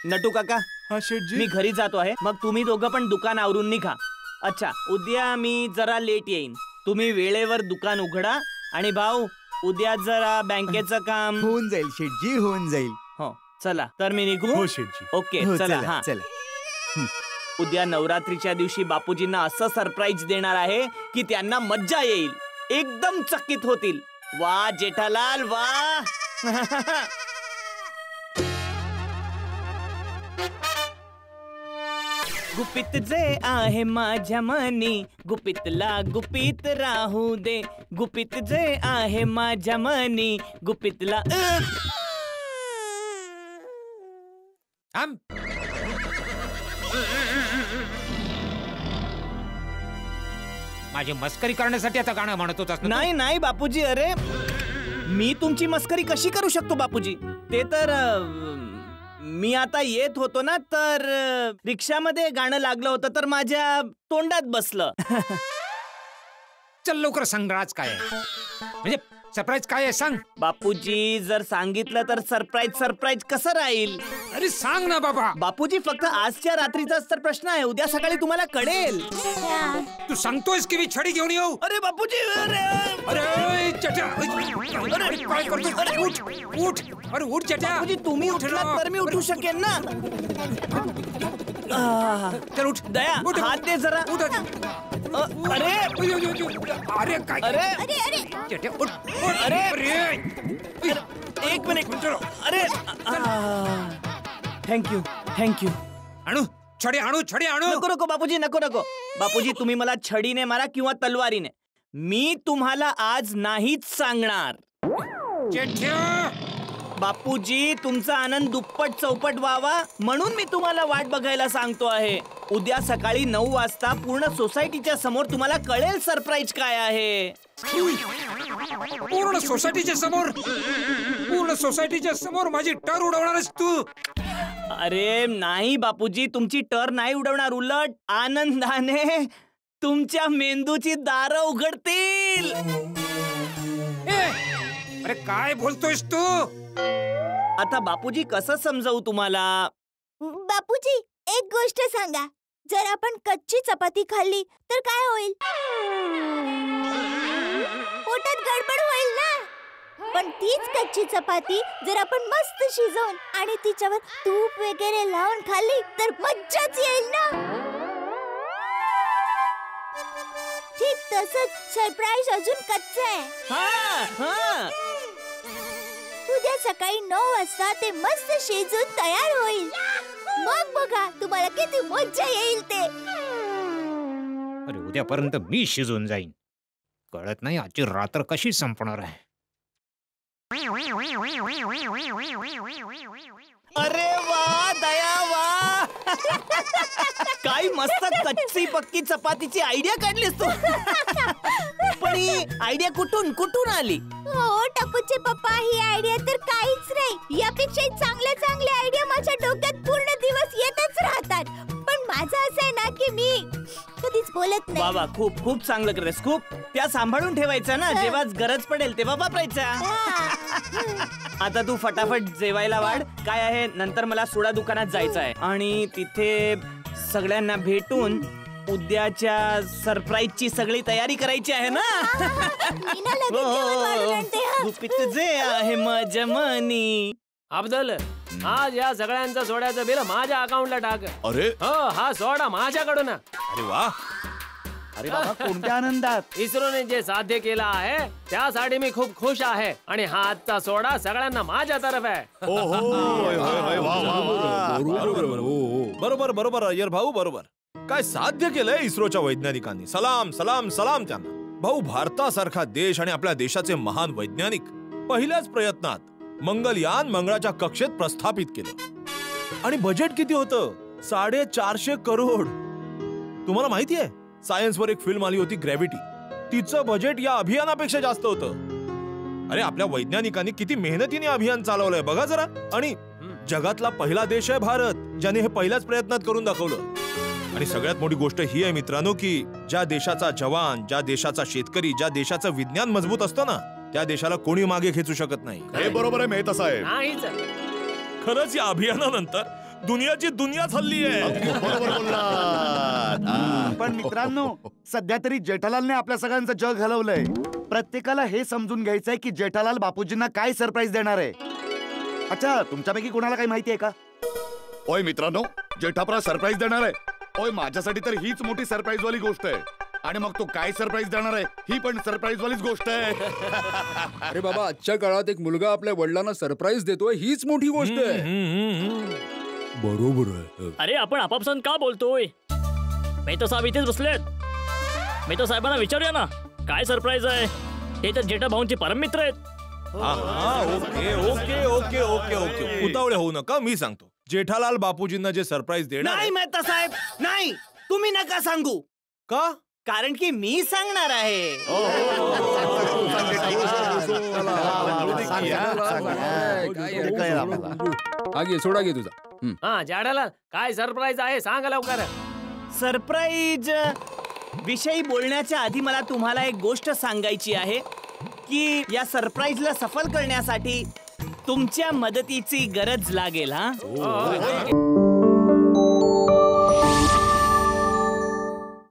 नटू काका, हा शेठजी. मी घरी जातो आहे, मग तुम्ही दोघं पण दुकान आवरून निघा. अच्छा, उद्या मी जरा लेट येईन, तुम्ही वेळेवर दुकान उघडा. आणि भाऊ, उद्या जरा बँकेचं काम होऊन जाईल शेठजी, होऊन जाईल. हो, चला तर मी निघू. हो शेठजी. ओके, हो, चला. चला हा, चला. उद्या नवरात्रीच्या दिवशी बापूजींना असं सरप्राईज देणार आहे की त्यांना मज्जा येईल, एकदम चकित होतील. वा जेठालाल वा. गुपित जे आहे माझ्या मनी, गुपितला गुपित राहू दे. गुपित जे आहे माझ्या मनी, गुपितला माझी मस्करी करण्यासाठी आता गाणं म्हणत होतास ना? नाही नाही बापूजी, अरे मी तुमची मस्करी कशी करू शकतो बापूजी? ते तर मी आता येत होतो ना, तर रिक्षामध्ये गाणं लागलं होतं, तर माझ्या तोंडात बसलं. चल लवकर सांग, राज काय आहे? म्हणजे सरप्राईज काय आहे सांग. बापूजी, जर सांगितलं तर सरप्राईज कसं राहील? अरे सांग ना बाबा. बापूजी, फक्त आजच्या रात्रीचाच तर प्रश्न आहे, उद्या सकाळी तुम्हाला कळेल. तू सांगतोयस की मी छडी घेऊन येऊ? अरे बापूजी, अरे अरे चट्या, अरे काय करतो? उठ उठ, अरे उठ चट्या. बापूजी, तुम्ही उठलात तर मी उठू शकेन ना. चल उठ. दया, हात दे जरा. उठ. अरे अरे काय? अरे चट्या उठ. अरे अरे एक मिनिट. अरे थँक्यू. आणू छडी, आणू. नको बापूजी, नको. बापूजी, तुम्ही मला छडीने मारा किंवा तलवारीने, मी तुम्हाला आज नाहीच सांगणार. बापूजी, तुमचा आनंद दुप्पट चौपट व्हावा म्हणून मी तुम्हाला वाट बघायला सांगतो आहे. उद्या सकाळी 9 वाजता पूर्ण सोसायटीच्या समोर तुम्हाला कळेल सरप्राईज काय आहे. पूर्ण सोसायटीच्या समोर माझी टर उडवणारच तू? अरे नाही बापूजी, तुमची टर नाही उडवणार, उलट आनंदाने तुमच्या मेंदूची दारं उघडतील. अरे काय बोलतोयस तू? आता बापूजी, कसं समजावू तुम्हाला? बापूजी, एक गोष्ट सांगा, जर आपण कच्ची चपाती खाल्ली तर काय होईल? पोटात गडबड होईल ना. पण तीच कच्ची चपाती जर आपण मस्त शिजवून आणि तिच्यावर तूप वगैरे लावून खाल्ली तर मज्जाच येईल ना. ठीक तसंच सरप्राईज अजून कच्चं आहे. उद्या सकाळी 9 वाजता ते मस्त शिजून तयार होईल. मग बघा तुम्हाला किती मज्जा येईल ते. अरे उद्यापर्यंत मी शिजून जाईन. कळत नाही आजची रात्र कशी संपणार आहे. अरे वा दया वा. काय मस्त कच्ची पक्की चपातीची आयडिया काढलीस तू. पण ही आयडिया कुठून आली? हो टपूचे पप्पा, ही आयडिया तर काहीच नाही. यापेक्षा चांगल्या आयडिया माझ्या डोक्यात पूर्ण दिवस येतच राहतात. पण माझं असं आहे ना की मी कधीच बोलत नाही. बाबा, खूप चांगलं करतेस. खूप त्या सांभाळून ठेवायचा ना, जेव्हा गरज पडेल तेव्हा वापरायचा. आता तू फटाफट जेवायला वाढ. काय आहे, नंतर मला सोडा दुकानात जायचं आहे आणि तिथे सगळ्यांना भेटून उद्याच्या सरप्राईजची सगळी तयारी करायची आहे ना. गुपित जे आहे माझ्या मनी. अब्दुल, आज या सगळ्यांचा सोड्याचं बिल माझ्या अकाउंटला टाक. अरे हो, हा सोडा माझ्याकडून. अरे वा. अरे बाबा, कोणत्या आनंदात. इस्रोने जे साध्य केलं आहे त्यासाठी मी खूप खुश आहे आणि हा आजचा सोडा सगळ्यांना माझ्या तरफ आहे. बरोबर अय्यर भाऊ, बरोबर. काय साध्य केलंय इस्रोच्या वैज्ञानिकांनी. सलाम सलाम सलाम त्यांना. भाऊ, भारतासारखा देश आणि आपल्या देशाचे महान वैज्ञानिक पहिल्याच प्रयत्नात मंगलयान मंगळाच्या कक्षेत प्रस्थापित केलं. आणि बजेट किती होतं? 450 करोड. तुम्हाला माहितीये, सायन्सवर एक फिल्म आली होती ग्रॅव्हिटी, तिचं बजेट या अभियानापेक्षा जास्त होतं. अरे आपल्या वैज्ञानिकांनी किती मेहनतीने अभियान चालवलंय बघा जरा. आणि जगातला पहिला देश आहे भारत, ज्याने हे पहिल्याच प्रयत्नात करून दाखवलं. आणि सगळ्यात मोठी गोष्ट ही आहे मित्रांनो की ज्या देशाचा जवान, ज्या देशाचा शेतकरी, ज्या देशाचं विज्ञान मजबूत असतं ना, त्या देशाला कोणी मागे खेचू शकत नाही. हे बरोबर आहे, माहित असं आहे. नाहीच. खरंच या अभियानानंतर दुनियाची दुनियाच हल्ली आहे. बरोबर बोललात. पण मित्रांनो, सध्या तरी जेठालालने आपल्या सगळ्यांचं जग हलवलंय. प्रत्येकाला हे समजून घ्यायचंय की जेठालाल बापूजींना काय सरप्राईज देणार आहे. अच्छा, तुमच्यापैकी कोणाला काही माहिती आहे का? ओय मित्रांनो, जेठाप्रा सरप्राईज देणार आहे. ओय, माझ्यासाठी तर हीच मोठी सरप्राईज वाली गोष्ट आहे. आणि मग तो काय सरप्राईज देणार आहे ही पण सरप्राईज वालीच गोष्ट आहे. अरे बाबा, आजच्या काळात एक मुलगा आपल्या वडिलांना सरप्राईज देतोय हीच मोठी गोष्ट आहे. बरोबर आहे. अरे आपण आपापसात का बोलतोय? मेहता साहेब इथेच बसलेत. मेहता साहेबांना विचारूया ना काय सरप्राईज आहे. ते तर जेठा भाऊंचे परम मित्र आहेत. Okay okay okay okay okay उतावळे होऊ नका, मी सांगतो. जेठालाल बापूजींना जे सरप्राईज देणार नाही आहे- मेहता साहेब, नाही, तुम्ही नका सांगू. का? कारण की मी सांगणार आहे. घे सोडा घे तुझा. हा जाडालाल, काय सरप्राईज आहे सांग लवकर. सरप्राईज विषयी बोलण्याच्या आधी मला तुम्हाला एक गोष्ट सांगायची आहे की या सरप्राईजला सफल करण्यासाठी तुमच्या मदतीची गरज लागेल. हा